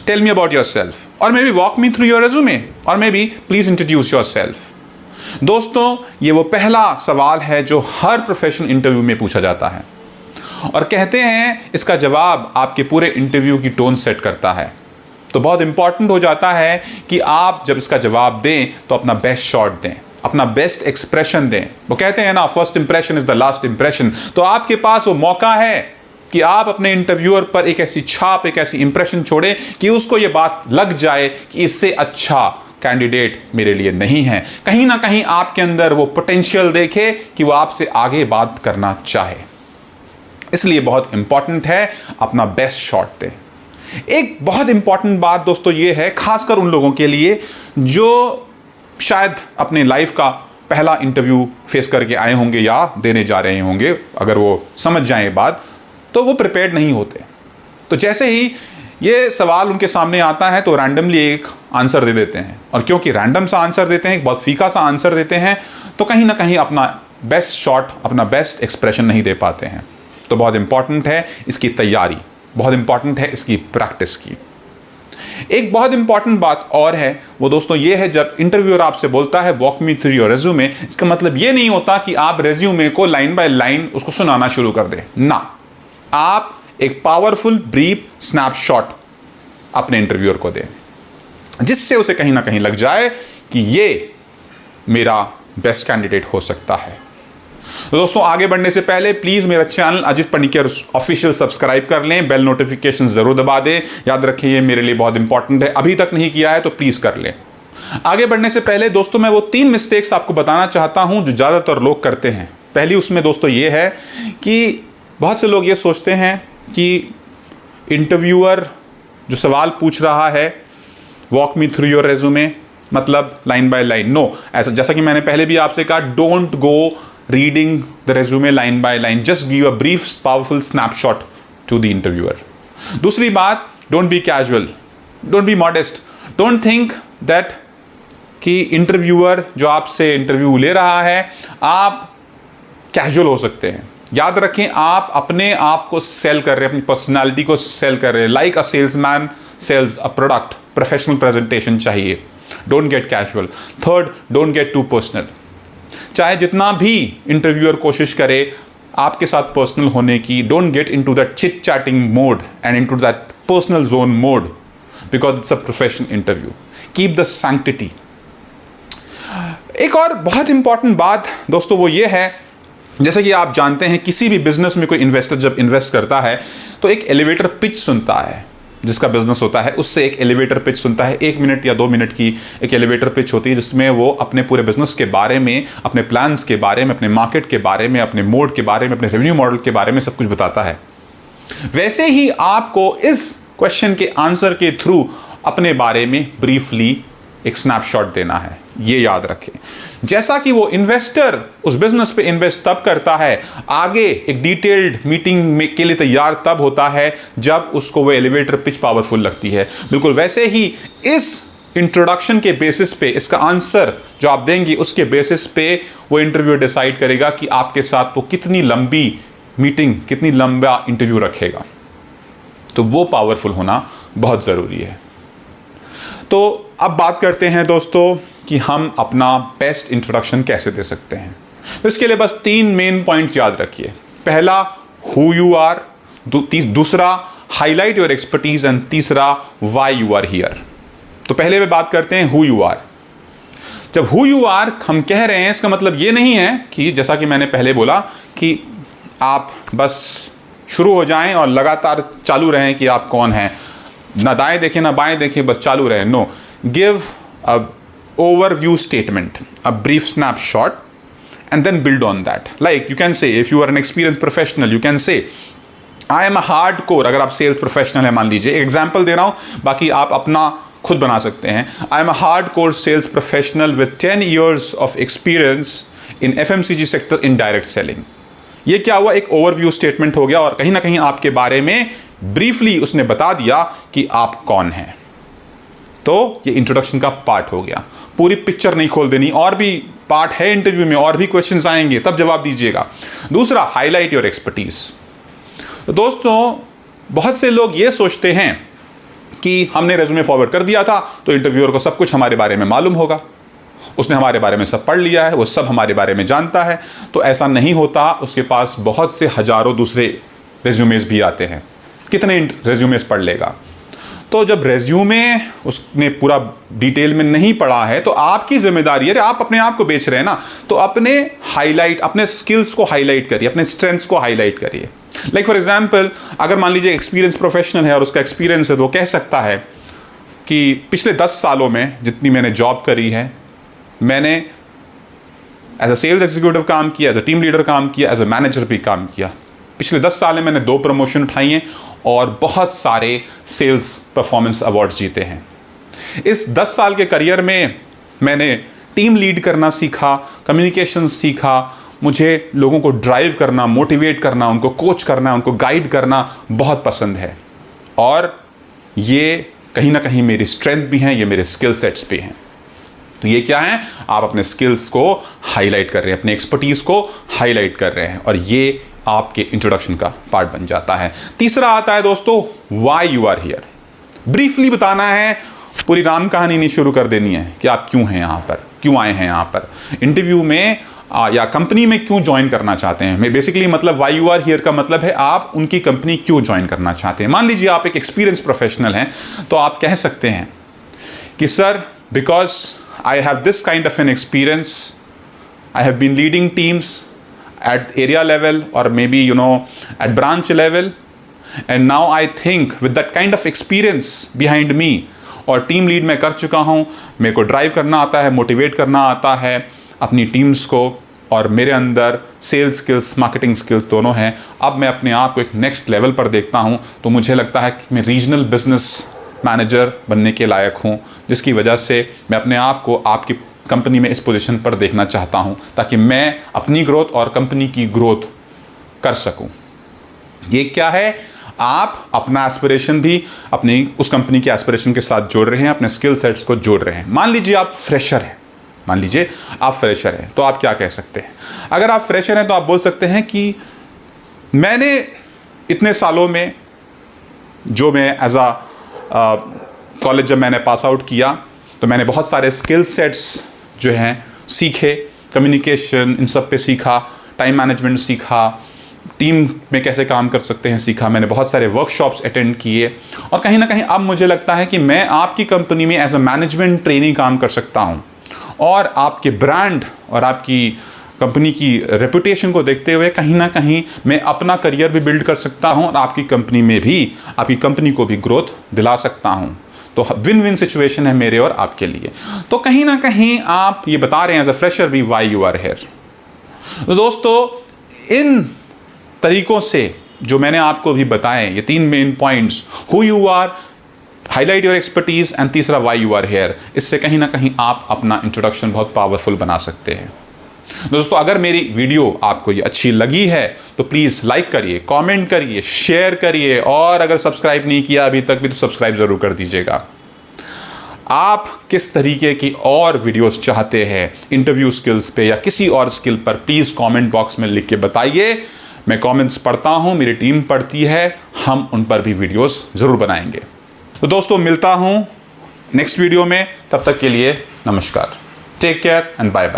Tell me about yourself, और maybe walk me through your resume, और maybe please introduce yourself. दोस्तों, ये वो पहला सवाल है जो हर प्रोफेशनल इंटरव्यू में पूछा जाता है, और कहते हैं इसका जवाब आपके पूरे इंटरव्यू की टोन सेट करता है। तो बहुत इंपॉर्टेंट हो जाता है कि आप जब इसका जवाब दें तो अपना बेस्ट शॉट दें, अपना बेस्ट एक्सप्रेशन दें। वो कहते हैं ना, first impression is the last impression. तो आपके पास वो मौका है कि आप अपने इंटरव्यूअर पर एक ऐसी छाप, एक ऐसी इंप्रेशन छोड़ें कि उसको ये बात लग जाए कि इससे अच्छा कैंडिडेट मेरे लिए नहीं है। कहीं ना कहीं आपके अंदर वो पोटेंशियल देखे कि वो आपसे आगे बात करना चाहे। इसलिए बहुत इंपॉर्टेंट है अपना बेस्ट शॉट दें। एक बहुत इंपॉर्टेंट बात दोस्तों ये है, खासकर उन लोगों के लिए जो शायद अपने लाइफ का पहला इंटरव्यू फेस करके आए होंगे या देने जा रहे होंगे, अगर वो समझ जाएं ये बात तो वो प्रिपेयर्ड नहीं होते। तो जैसे ही ये सवाल उनके सामने आता है तो रैंडमली एक आंसर दे देते हैं, और क्योंकि रैंडम सा आंसर देते हैं, एक बहुत फीका सा आंसर देते हैं, तो कहीं ना कहीं अपना बेस्ट शॉट, अपना बेस्ट एक्सप्रेशन नहीं दे पाते हैं। तो बहुत इंपॉर्टेंट है इसकी तैयारी, बहुत इंपॉर्टेंट है इसकी प्रैक्टिस की। एक बहुत इंपॉर्टेंट बात और है वो दोस्तों ये है, जब इंटरव्यूअर आपसे बोलता है walk me through your resume, इसका मतलब ये नहीं होता कि आप रेज्यूमे को लाइन बाय लाइन उसको सुनाना शुरू कर दें ना। आप एक पावरफुल ब्रीफ स्नैपशॉट अपने इंटरव्यूअर को दें, जिससे उसे कहीं ना कहीं लग जाए कि ये मेरा बेस्ट कैंडिडेट हो सकता है। तो दोस्तों, आगे बढ़ने से पहले प्लीज मेरा channel Ajit Panicker official subscribe कर लें, बेल नोटिफिकेशन जरूर दबा दें। याद रखिए ये मेरे लिए बहुत इंपॉर्टेंट है, अभी तक नहीं किया है तो प्लीज कर लें। आगे बढ़ने से पहले दोस्तों मैं वो 3 मिस्टेक्स आपको बताना चाहता हूं जो ज़्यादातर लोग करते हैं। पहली उसमें दोस्तों ये है कि बहुत से लोग ये सोचते हैं कि इंटरव्यूअर जो सवाल पूछ रहा है walk me through your resume मतलब लाइन बाय लाइन, नो। ऐसा जैसा कि मैंने पहले भी आपसे कहा, don't go reading the resume line by line, just give a brief powerful snapshot to the interviewer. दूसरी बात, don't be casual, don't be modest, don't think that कि इंटरव्यूअर जो आपसे इंटरव्यू ले रहा है आप कैजुअल हो सकते हैं। याद रखें, आप अपने आप को सेल कर रहे हैं, अपनी पर्सनालिटी को सेल कर रहे हैं, like a salesman sells a product. Professional presentation चाहिए, don't get casual. Third, don't get too personal. चाहे जितना भी इंटरव्यूअर कोशिश करे आपके साथ पर्सनल होने की, don't get into that chit chatting mode and into that personal zone mode, because it's a professional interview. Keep the sanctity. एक और बहुत इंपॉर्टेंट बात दोस्तों वो ये है, जैसे कि आप जानते हैं किसी भी बिजनेस में कोई इन्वेस्टर जब इन्वेस्ट करता है तो एक एलिवेटर पिच सुनता है। जिसका बिजनेस होता है उससे एक एलिवेटर पिच सुनता है, 1 मिनट या 2 मिनट की एक एलिवेटर पिच होती है, जिसमें वो अपने पूरे बिजनेस के बारे में, अपने प्लान्स के बारे में, अपने मार्केट के बारे में, अपने मोड के बारे में, अपने रेवेन्यू मॉडल के बारे में सब कुछ बताता है। वैसे ही आपको इस क्वेश्चन के आंसर के थ्रू अपने बारे में ब्रीफली एक स्नैपशॉट देना है, ये याद रखें। जैसा कि वो इन्वेस्टर उस बिजनेस पे इन्वेस्ट तब करता है, आगे एक डिटेल्ड मीटिंग में के लिए तैयार तब होता है जब उसको वो एलिवेटर पिच पावरफुल लगती है। बिल्कुल वैसे ही इस इंट्रोडक्शन के बेसिस पे, इसका आंसर जो आप देंगे उसके बेसिस पे वो इंटरव्यू डिसाइड करेगा कि आपके साथ वो कितनी लंबी मीटिंग, कितनी लंबा इंटरव्यू रखेगा। तो वो पावरफुल होना बहुत ज़रूरी है। तो अब बात करते हैं दोस्तों कि हम अपना बेस्ट इंट्रोडक्शन कैसे दे सकते हैं। तो इसके लिए बस 3 मेन पॉइंट्स याद रखिए। पहला, हु यू आर। दूसरा, हाईलाइट योर एक्सपर्टीज। एंड तीसरा, व्हाई यू आर हियर। तो पहले में बात करते हैं हु यू आर। जब हु यू आर हम कह रहे हैं, इसका मतलब ये नहीं है कि जैसा कि मैंने पहले बोला कि आप बस शुरू हो जाएं और लगातार चालू रहें कि आप कौन हैं, ना दाएं देखें ना बाएं देखें, बस चालू रहें। No, give a overview statement, a brief snapshot, and then build on that. Like you can say, if you are an experienced professional, you can say, I am a hardcore। अगर आप सेल्स प्रोफेशनल है, मान लीजिए, example दे रहा हूँ, बाकी आप अपना खुद बना सकते हैं। I am a hardcore sales professional with 10 years of experience in FMCG sector in direct selling। ये क्या हुआ, एक ओवरव्यू स्टेटमेंट हो गया और कहीं ना कहीं आपके बारे में ब्रीफली उसने बता दिया कि आप कौन हैं। तो ये इंट्रोडक्शन का पार्ट हो गया। पूरी पिक्चर नहीं खोल देनी, और भी पार्ट है इंटरव्यू में, और भी क्वेश्चंस आएंगे, तब जवाब दीजिएगा। दूसरा, हाईलाइट योर एक्सपर्टीज। तो दोस्तों बहुत से लोग ये सोचते हैं कि हमने रेज्यूमे फॉरवर्ड कर दिया था तो इंटरव्यूअर को सब कुछ हमारे बारे में मालूम होगा, उसने हमारे बारे में सब पढ़ लिया है, वो सब हमारे बारे में जानता है। तो ऐसा नहीं होता, उसके पास बहुत से हज़ारों दूसरे रेज्यूमेस भी आते हैं। कितने रेज्यूमेस पढ़ लेगा? तो जब रेज्यूमे उसने पूरा डिटेल में नहीं पढ़ा है तो आपकी जिम्मेदारी है, आप अपने आप को बेच रहे हैं ना, तो अपने स्किल्स को हाईलाइट करिए, अपने स्ट्रेंथ्स को हाईलाइट करिए। लाइक फॉर एग्जांपल, अगर मान लीजिए एक्सपीरियंस प्रोफेशनल है और उसका एक्सपीरियंस है तो वो कह सकता है कि पिछले 10 सालों में जितनी मैंने जॉब करी है, मैंने एज अ सेल्स एग्जीक्यूटिव काम किया, एज अ टीम लीडर काम किया, एज अ मैनेजर भी काम किया। पिछले 10 साल में मैंने 2 प्रमोशन उठाई हैं और बहुत सारे सेल्स परफॉर्मेंस अवार्ड्स जीते हैं। इस 10 साल के करियर में मैंने टीम लीड करना सीखा, कम्युनिकेशन सीखा, मुझे लोगों को ड्राइव करना, मोटिवेट करना, उनको कोच करना, उनको गाइड करना बहुत पसंद है। और ये कहीं ना कहीं मेरी स्ट्रेंथ भी हैं, ये मेरे स्किल सेट्स भी हैं। तो ये क्या है? आप अपने स्किल्स को हाईलाइट कर रहे हैं, अपने एक्सपर्टीज़ को हाईलाइट कर रहे हैं और ये आपके इंट्रोडक्शन का पार्ट बन जाता है। तीसरा आता है दोस्तों, why you are here. Briefly बताना है, पूरी राम कहानी नहीं शुरू कर देनी है कि आप क्यों हैं यहाँ पर, क्यों आए हैं यहाँ पर इंटरव्यू में या कंपनी में क्यों ज्वाइन करना चाहते हैं। मैं बेसिकली मतलब वाई यू आर हियर का मतलब है आप उनकी कंपनी क्यों ज्वाइन करना चाहते हैं। मान लीजिए आप एक एक्सपीरियंस प्रोफेशनल हैं तो आप कह सकते हैं कि sir, because I have this kind of an experience. I have been leading teams at area level or maybe at branch level, and now I think with that kind of experience behind me और team lead मैं कर चुका हूँ, मेरे को drive करना आता है, मोटिवेट करना आता है अपनी टीम्स को, और मेरे अंदर सेल्स स्किल्स, मार्केटिंग स्किल्स दोनों हैं। अब मैं अपने आप को एक नेक्स्ट लेवल पर देखता हूँ तो मुझे लगता है कि मैं रीजनल बिजनेस मैनेजर बनने के लायक हूँ, जिसकी वजह से मैं अपने आप को आपकी कंपनी में इस पोजीशन पर देखना चाहता हूँ ताकि मैं अपनी ग्रोथ और कंपनी की ग्रोथ कर सकूँ। ये क्या है? आप अपना एस्पिरेशन भी अपनी उस कंपनी के एस्पिरेशन के साथ जोड़ रहे हैं, अपने स्किल सेट्स को जोड़ रहे हैं। मान लीजिए आप फ्रेशर हैं, तो आप क्या कह सकते हैं? अगर आप फ्रेशर हैं तो आप बोल सकते हैं कि मैंने इतने सालों में जो मैं एज अ कॉलेज जब मैंने पास आउट किया तो मैंने बहुत सारे स्किल सेट्स जो हैं सीखे, कम्युनिकेशन इन सब पे सीखा, टाइम मैनेजमेंट सीखा, टीम में कैसे काम कर सकते हैं सीखा, मैंने बहुत सारे वर्कशॉप्स अटेंड किए और कहीं ना कहीं अब मुझे लगता है कि मैं आपकी कंपनी में एज अ मैनेजमेंट ट्रेनी काम कर सकता हूं और आपके ब्रांड और आपकी कंपनी की रेपुटेशन को देखते हुए कहीं ना कहीं मैं अपना करियर भी बिल्ड कर सकता हूं और आपकी कंपनी में भी, आपकी कंपनी को भी ग्रोथ दिला सकता हूं। तो विन विन सिचुएशन है मेरे और आपके लिए। तो कहीं ना कहीं आप ये बता रहे हैं एज अ फ्रेशर भी वाई यू आर हियर। तो दोस्तों, इन तरीकों से जो मैंने आपको भी बताए, ये 3 main points, who you are, highlight your expertise and तीसरा वाई यू आर हियर, इससे कहीं ना कहीं आप अपना इंट्रोडक्शन बहुत पावरफुल बना सकते हैं। दोस्तों, अगर मेरी वीडियो आपको ये अच्छी लगी है तो प्लीज़ लाइक करिए, कमेंट करिए, शेयर करिए और अगर सब्सक्राइब नहीं किया अभी तक भी तो सब्सक्राइब ज़रूर कर दीजिएगा। आप किस तरीके की और वीडियोस चाहते हैं इंटरव्यू स्किल्स पे या किसी और स्किल पर, प्लीज़ कमेंट बॉक्स में लिख के बताइए। मैं कमेंट्स पढ़ता हूँ, मेरी टीम पढ़ती है, हम उन पर भी वीडियोस ज़रूर बनाएंगे। तो दोस्तों, मिलता हूँ नेक्स्ट वीडियो में, तब तक के लिए नमस्कार, take care and bye bye.